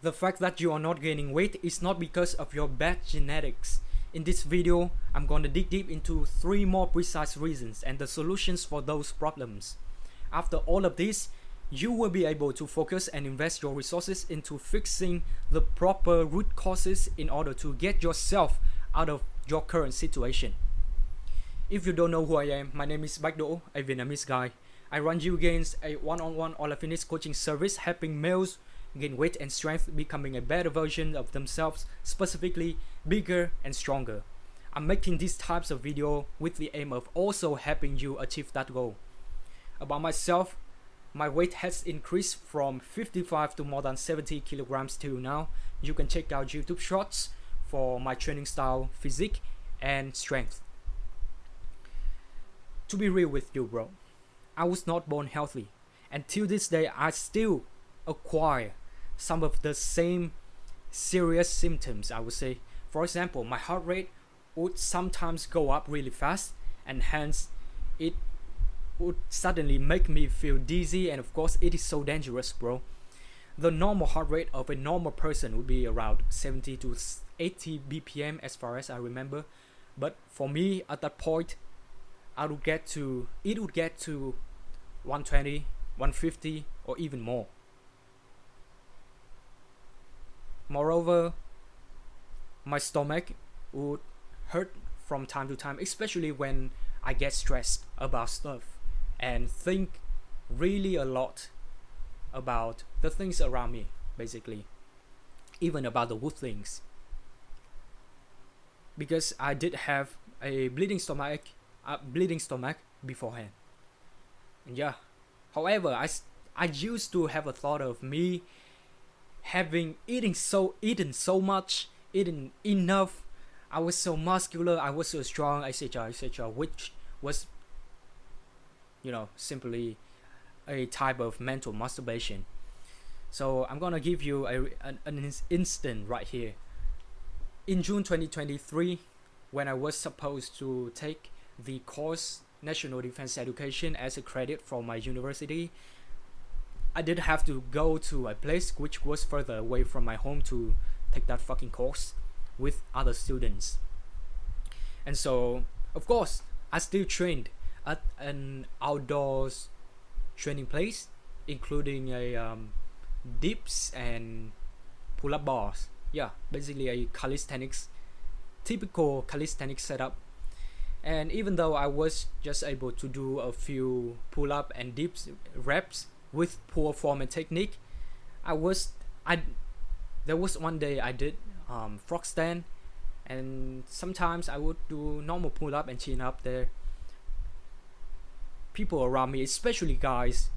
The fact that you are not gaining weight is not because of your bad genetics. In this video, I'm gonna dig deep into 3 more precise reasons and the solutions for those problems. After all of this, you will be able to focus and invest your resources into fixing the proper root causes in order to get yourself out of your current situation. If you don't know who I am, my name is Bách Đỗ, a Vietnamese guy. I run You Gains, a one-on-one all fitness coaching service helping males gain weight and strength, becoming a better version of themselves, specifically bigger and stronger. I'm making these types of video with the aim of also helping you achieve that goal. About myself, my weight has increased from 55 to more than 70 kilograms till now. You can check out YouTube shorts for my training style, physique, and strength. To be real with you, bro, I was not born healthy. And till this day, I still acquire some of the same serious symptoms, I would say. For example, my heart rate would sometimes go up really fast, and hence it would suddenly make me feel dizzy, and of course it is so dangerous, bro. The normal heart rate of a normal person would be around 70 to 80 BPM as far as I remember. But for me at that point, it would get to 120, 150 or even more. Moreover, my stomach would hurt from time to time, especially when I get stressed about stuff and think really a lot about the things around me, basically, even about the good things. Because I did have a bleeding stomach beforehand. And yeah, however, I used to have a thought of me having eaten so much, eating enough. I was so muscular, I was so strong, etc., which was, simply a type of mental masturbation. So I'm gonna give you an instant right here. In June 2023, when I was supposed to take the course National Defense Education as a credit from my university, I did have to go to a place which was further away from my home to take that fucking course with other students. And so, of course, I still trained at an outdoors training place, including a dips and pull-up bars. Yeah, basically a typical calisthenics setup. And even though I was just able to do a few pull-up and dips reps with poor form and technique, there was one day I did frog stand, and sometimes I would do normal pull-up and chin up there. People around me, especially guys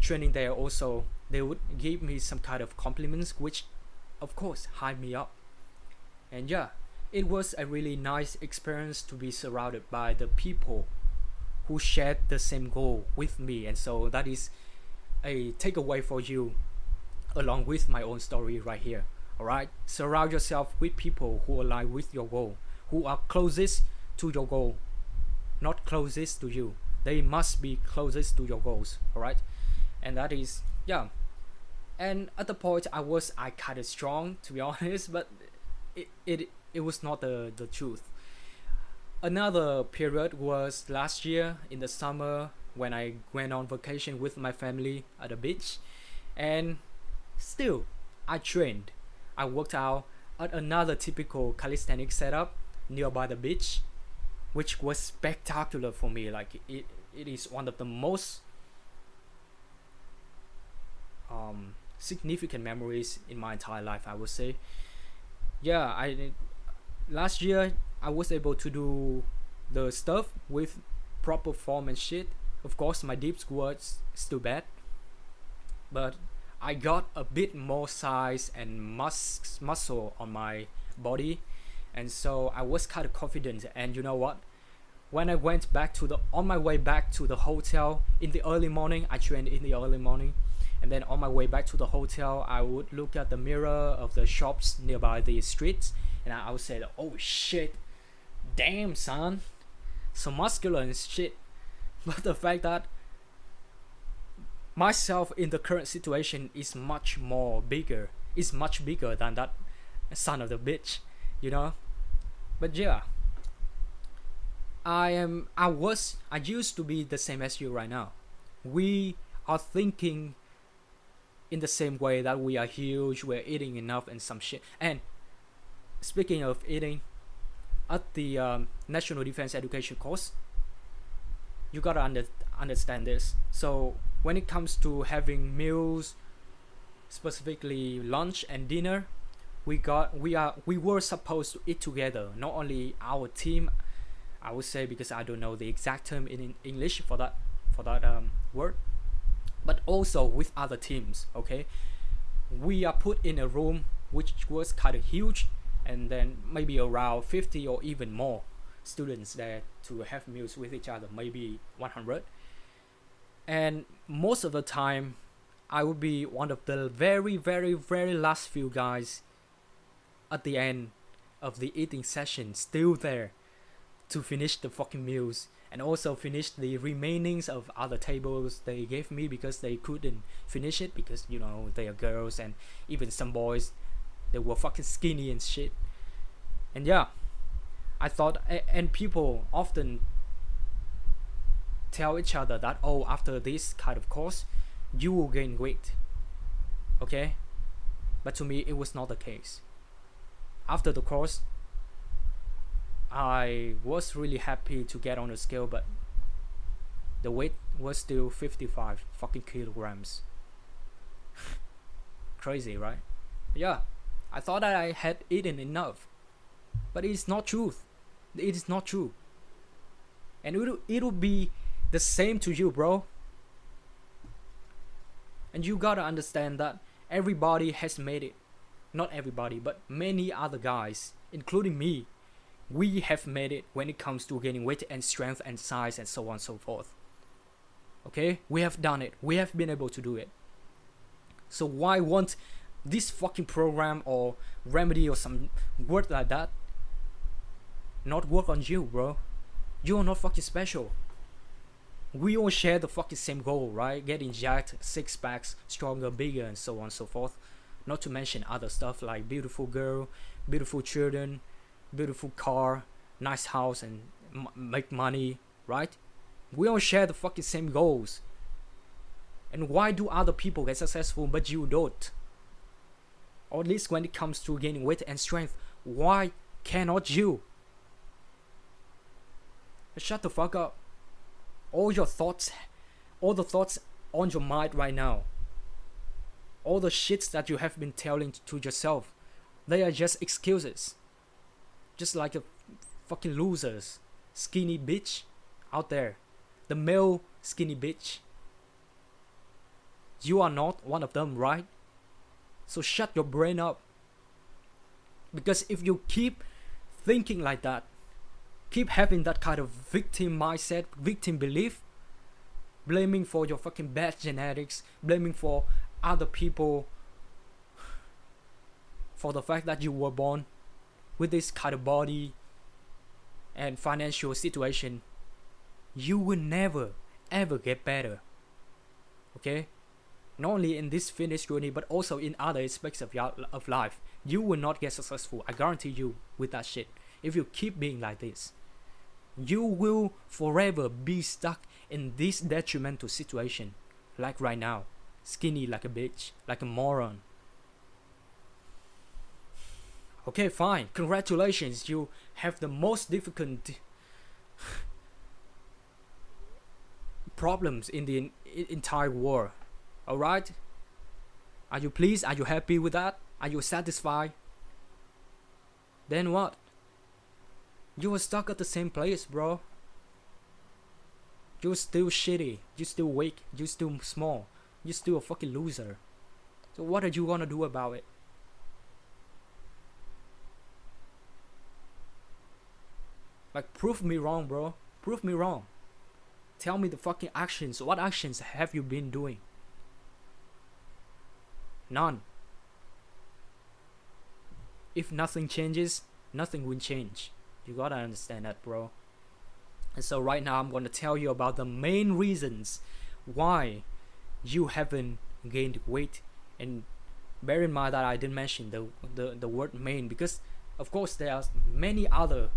training there also, they would give me some kind of compliments, which of course hype me up. And yeah, it was a really nice experience to be surrounded by the people who shared the same goal with me. And so that is a takeaway for you, along with my own story right here. Alright, surround yourself with people who align with your goal, who are closest to your goal, not closest to you. They must be closest to your goals. Alright, and that is, yeah. And at the point I kind of strong, to be honest, but it was not the truth. Another period was last year in the summer, when I went on vacation with my family at the beach, and still I trained. I worked out at another typical calisthenics setup nearby the beach, which was spectacular for me. Like it is one of the most significant memories in my entire life, I would say. Yeah, last year I was able to do the stuff with proper form and shit. Of course, my dips was still bad, but I got a bit more size and muscle on my body, and so I was kind of confident. And you know what? When I went on my way back to the hotel in the early morning, I trained in the early morning, and then on my way back to the hotel, I would look at the mirror of the shops nearby the streets, and I would say, "Oh shit, damn son, so muscular and shit." But the fact that myself in the current situation is much more bigger is much bigger than that son of the bitch, you know. But yeah, I used to be the same as you right now. We are thinking in the same way that we are huge, we're eating enough and some shit. And speaking of eating, at the National Defense Education course, you gotta understand this. So when it comes to having meals, specifically lunch and dinner, we were supposed to eat together. Not only our team, I would say, because I don't know the exact term in English for that word, but also with other teams. Okay, we are put in a room which was kind of huge, and then maybe around 50 or even more students there to have meals with each other, maybe 100. And most of the time, I would be one of the very, very, very last few guys at the end of the eating session, still there to finish the fucking meals and also finish the remainings of other tables they gave me, because they couldn't finish it because, you know, they are girls, and even some boys, they were fucking skinny and shit. And yeah, I thought, and people often tell each other that, oh, after this kind of course, you will gain weight. Okay? But to me, it was not the case. After the course, I was really happy to get on the scale, but the weight was still 55 fucking kilograms. Crazy, right? Yeah, I thought that I had eaten enough, but it's not truth. It is not true. And it'll be the same to you, bro. And you gotta understand that everybody has made it. Not everybody, but many other guys, including me, we have made it when it comes to gaining weight and strength and size and so on and so forth. Okay? We have done it. We have been able to do it. So why won't this fucking program or remedy or some word like that not work on you, bro? You are not fucking special. We all share the fucking same goal, right? Getting jacked, six packs, stronger, bigger, and so on and so forth. Not to mention other stuff like beautiful girl, beautiful children, beautiful car, nice house, and make money, right? We all share the fucking same goals. And why do other people get successful but you don't? Or at least when it comes to gaining weight and strength, why cannot you? Shut the fuck up. All the thoughts on your mind right now, all the shits that you have been telling to yourself, they are just excuses. Just like the fucking losers, skinny bitch out there, the male skinny bitch. You are not one of them, right? So shut your brain up. Because if you keep thinking like that, keep having that kind of victim mindset, victim belief, blaming for your fucking bad genetics, blaming for other people for the fact that you were born with this kind of body and financial situation, you will never ever get better. Okay? Not only in this fitness journey, but also in other aspects of life. You will not get successful, I guarantee you, with that shit. If you keep being like this, you will forever be stuck in this detrimental situation, like right now, skinny like a bitch, like a moron. Okay, fine, congratulations, you have the most difficult problems in the entire world. Alright? Are you pleased? Are you happy with that? Are you satisfied? Then what? You were stuck at the same place, bro. You're still shitty. You're still weak. You're still small. You're still a fucking loser. So what are you gonna do about it? Like, prove me wrong, bro. Prove me wrong. Tell me the fucking actions. What actions have you been doing? None. If nothing changes, nothing will change. You gotta understand that, bro. And so right now I'm gonna tell you about the main reasons why you haven't gained weight and Bear in mind that I didn't mention the word main, because of course there are many other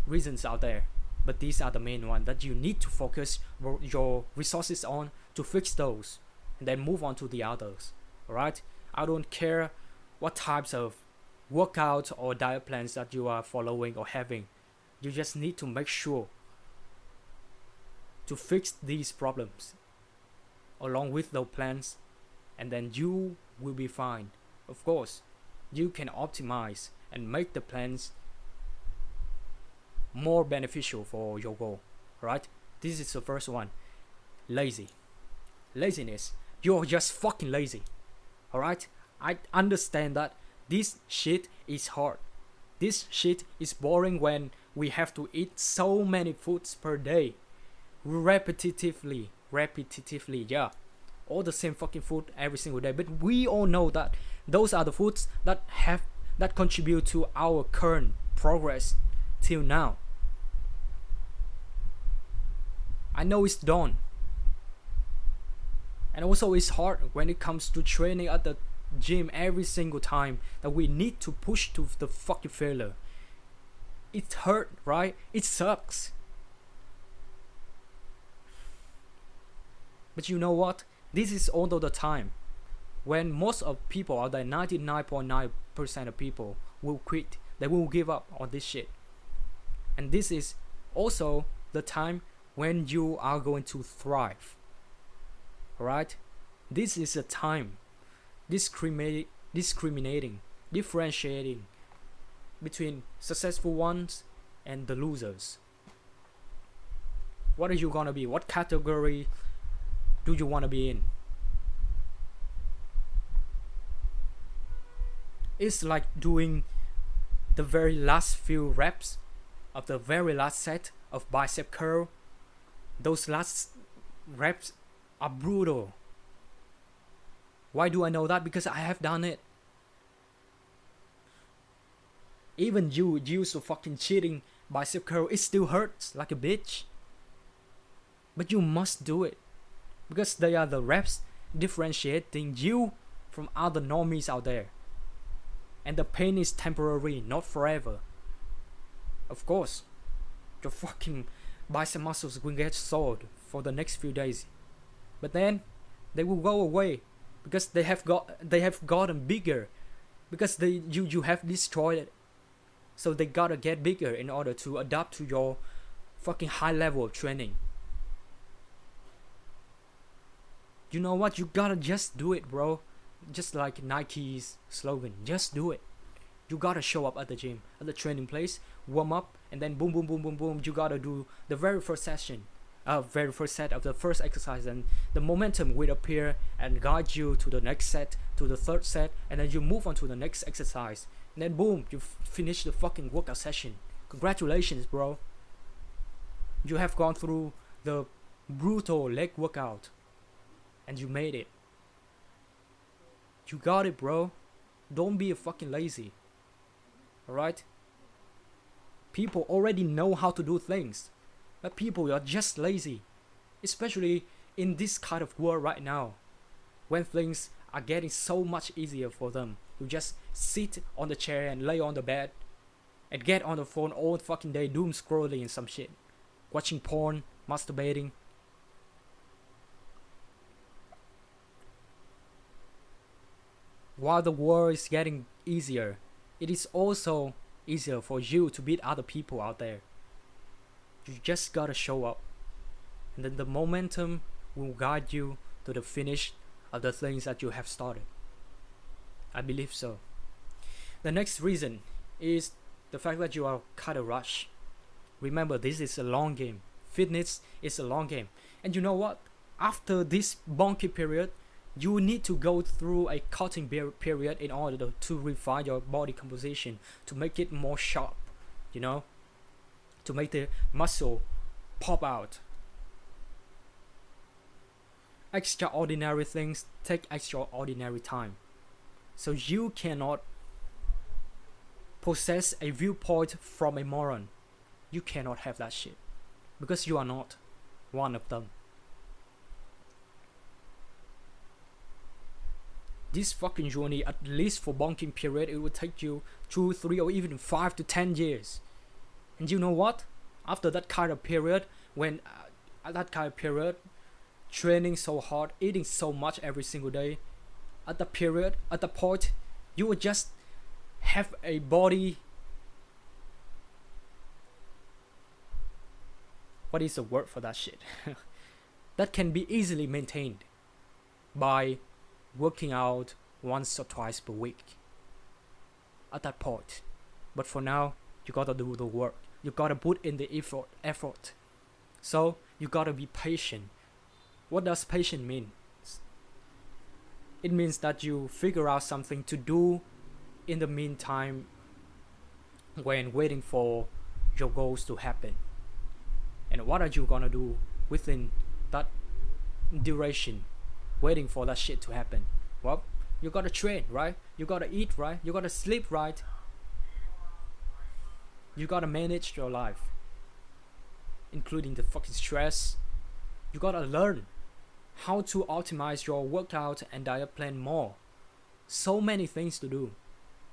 reasons out there, but these are the main ones that you need to focus your resources on to fix those, and then move on to the others. Alright, I don't care what types of workout or diet plans that you are following or having. You just need to make sure to fix these problems along with those plans, and then you will be fine. Of course, you can optimize and make the plans more beneficial for your goal. Right? This is the first one. Laziness. You're just fucking lazy. Alright? I understand that this shit is hard. This shit is boring when we have to eat so many foods per day. Repetitively, yeah. All the same fucking food every single day. But we all know that those are the foods that contribute to our current progress till now. I know it's done. And also it's hard when it comes to training at the gym every single time that we need to push to the fucking failure. It hurt, right? It sucks. But you know what? This is also the time when most of people out there, 99.9% of people will quit. They will give up on this shit. And this is also the time when you are going to thrive. Alright? This is a time differentiating between successful ones and the losers. What are you gonna be? What category do you wanna be in? It's like doing the very last few reps of the very last set of bicep curl. Those last reps are brutal. Why do I know that? Because I have done it. Even you used to fucking cheating bicep curl, it still hurts like a bitch. But you must do it. Because they are the reps differentiating you from other normies out there. And the pain is temporary, not forever. Of course, your fucking bicep muscles will get sore for the next few days. But then they will go away because they have gotten bigger, because you have destroyed it. So they gotta get bigger in order to adapt to your fucking high level of training. You know what? You gotta just do it, bro. Just like Nike's slogan, just do it. You gotta show up at the gym, at the training place, warm up, and then boom, boom, boom, boom, boom. You gotta do the very first set of the first exercise, and the momentum will appear and guide you to the next set, to the third set, and then you move on to the next exercise. And then boom, you finish the fucking workout session. Congratulations, bro. You have gone through the brutal leg workout, and you made it. You got it, bro. Don't be a fucking lazy. Alright? People already know how to do things, but people are just lazy. Especially in this kind of world right now, when things are getting so much easier for them. You just sit on the chair and lay on the bed and get on the phone all fucking day, doom scrolling and some shit. Watching porn, masturbating. While the world is getting easier, it is also easier for you to beat other people out there. You just gotta show up, and then the momentum will guide you to the finish of the things that you have started. I believe so. The next reason is the fact that you are kind of rushed. Remember, this is a long game. Fitness is a long game. And you know what? After this bonky period, you need to go through a cutting period in order to refine your body composition, to make it more sharp, you know, to make the muscle pop out. Extraordinary things take extraordinary time. So you cannot possess a viewpoint from a moron. You cannot have that shit, because you are not one of them. This fucking journey, at least for bonking period, it would take you 2, 3, or even 5 to 10 years. And you know what? After that kind of period, when at that kind of period, training so hard, eating so much every single day, at the period, at the point, you would just have a body. What is the word for that shit? That can be easily maintained by working out once or twice per week. At that point. But for now, you gotta do the work. You gotta put in the effort. So you gotta be patient. What does patient mean? It means that you figure out something to do in the meantime when waiting for your goals to happen. And what are you gonna do within that duration, waiting for that shit to happen? Well, you gotta train, right? You gotta eat, right? You gotta sleep, right? You gotta manage your life, including the fucking stress. You gotta learn how to optimize your workout and diet plan more. So many things to do.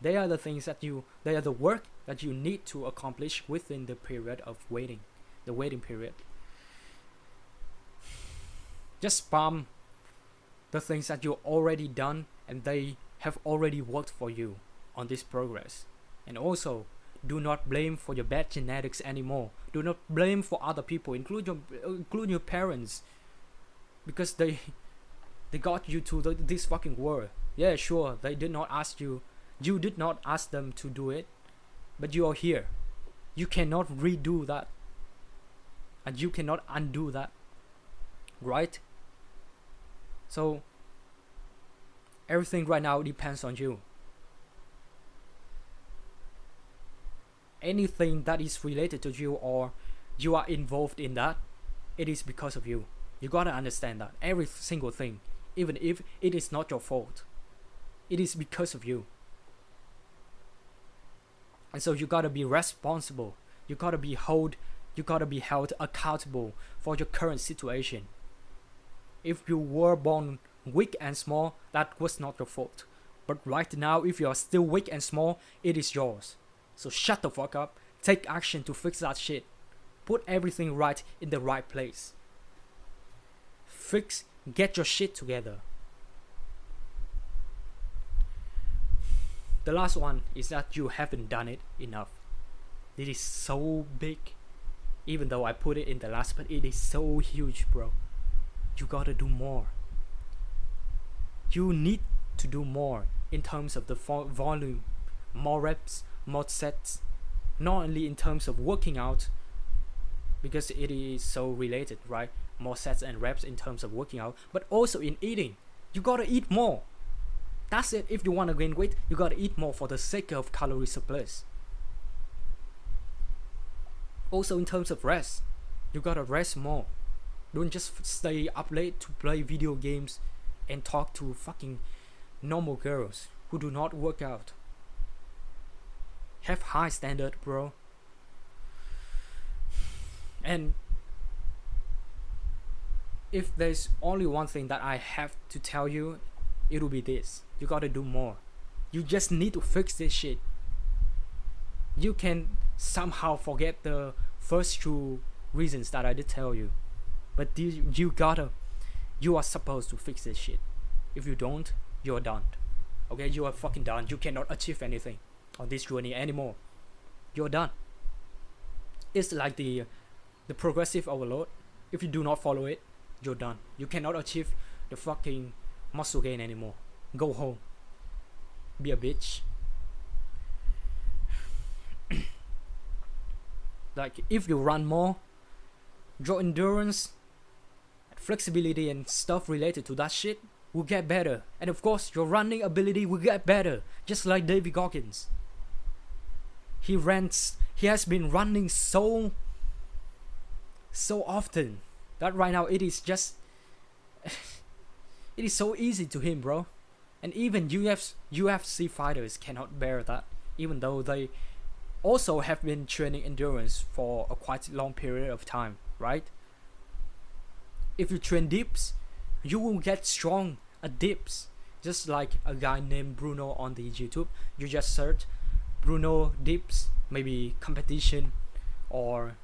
They are the things that they are the work that you need to accomplish within the period of waiting, the waiting period. Just spam the things that you already done and they have already worked for you on this progress. And also, do not blame for your bad genetics anymore. Do not blame for other people, include your parents, because they got you to this fucking world. Yeah, sure, they did not ask you. You did not ask them to do it, but you are here. You cannot redo that, and you cannot undo that, right? So everything right now depends on you. Anything that is related to you or you are involved in that, it is because of you. You gotta understand that every single thing, even if it is not your fault, it is because of you. And so you gotta be responsible. You gotta be held accountable for your current situation. If you were born weak and small, that was not your fault. But right now, if you are still weak and small, it is yours. So shut the fuck up. Take action to fix that shit. Put everything right in the right place. Get your shit together. The last one is that you haven't done it enough. It is so big. Even though I put it in the last, but it is so huge, bro. You gotta do more. You need to do more in terms of the volume, more reps, more sets, not only in terms of working out, because it is so related, right? More sets and reps in terms of working out, but also in eating. You gotta eat more. That's it. If you want to gain weight, you gotta eat more for the sake of calorie surplus. Also in terms of rest, you gotta rest more. Don't just stay up late to play video games and talk to fucking normal girls who do not work out. Have high standard, bro. And if there's only one thing that I have to tell you, it will be this. You gotta do more. You just need to fix this shit. You can somehow forget the first two reasons that I did tell you, but you are supposed to fix this shit. If you don't, you're done. Okay, you are fucking done. You cannot achieve anything on this journey anymore. You're done. It's like the progressive overload. If you do not follow it, you're done. You cannot achieve the fucking muscle gain anymore. Go home. Be a bitch. Like, if you run more, your endurance, flexibility and stuff related to that shit will get better. And of course, your running ability will get better. Just like David Goggins. He has been running so often that right now it is just it is so easy to him, bro. And even UFC fighters cannot bear that, even though they also have been training endurance for a quite long period of time, right? If you train dips, you will get strong at dips. just like a guy named Bruno on the YouTube. You just search Bruno dips, maybe competition or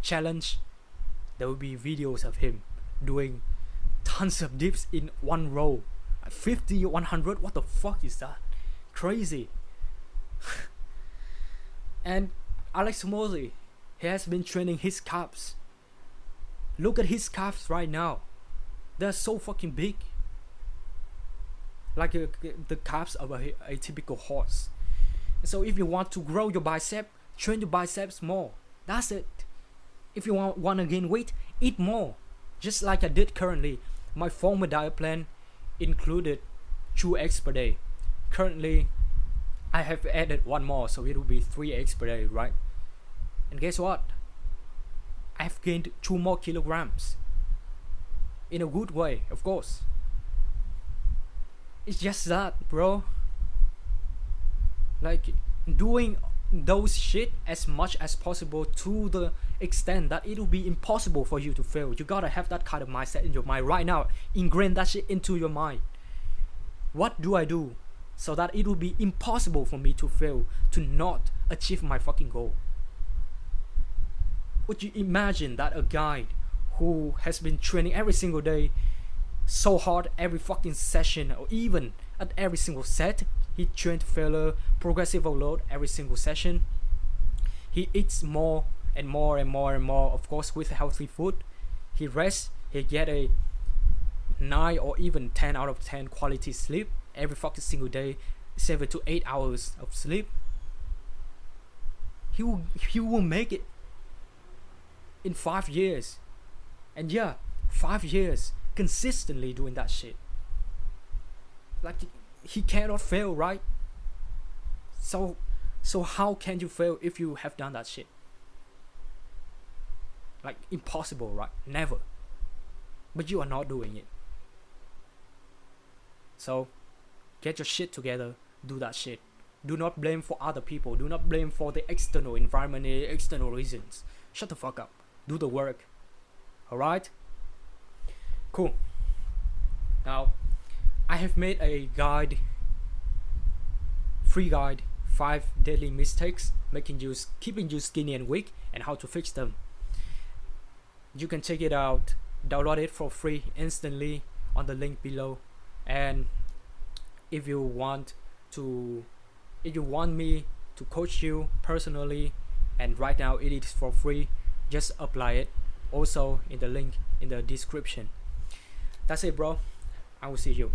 challenge. There will be videos of him doing tons of dips in one row, 50, 100. What the fuck is that? Crazy. And Alex Hormozi, he has been training his calves. Look at his calves right now. They're so fucking big, like the calves of a typical horse. So if you want to grow your bicep, train your biceps more. That's it. If you want to gain weight, eat more. Just like I did currently. My former diet plan included 2 eggs per day. Currently, I have added 1 more, so it will be 3 eggs per day, right? And guess what? I've gained 2 more kilograms. In a good way, of course. It's just that, bro. Like, doing those shit as much as possible to the extent that it will be impossible for you to fail. You gotta have that kind of mindset in your mind right now. Ingrain that shit into your mind. What do I do so that it will be impossible for me to fail, to not achieve my fucking goal? Would you imagine that a guy who has been training every single day so hard, every fucking session, or even at every single set, he trained failure, progressive overload every single session. He eats more and more and more and more, of course, with healthy food. He rests, he get a 9 or even 10 out of 10 quality sleep every fucking single day, 7 to 8 hours of sleep. He will make it in 5 years. And yeah, 5 years consistently doing that shit. Like, he cannot fail, right? So how can you fail if you have done that shit? Like, impossible, right? Never. But you are not doing it. So get your shit together, do that shit. Do not blame for other people. Do not blame for the external environment, the external reasons. Shut the fuck up. Do the work. Alright? Cool. Now, I have made a guide, free guide, 5 deadly mistakes keeping you skinny and weak, and how to fix them. You can check it out, download it for free instantly on the link below. And if you want me to coach you personally, and right now it is for free, just apply it. Also in the link in the description. That's it, bro. I will see you.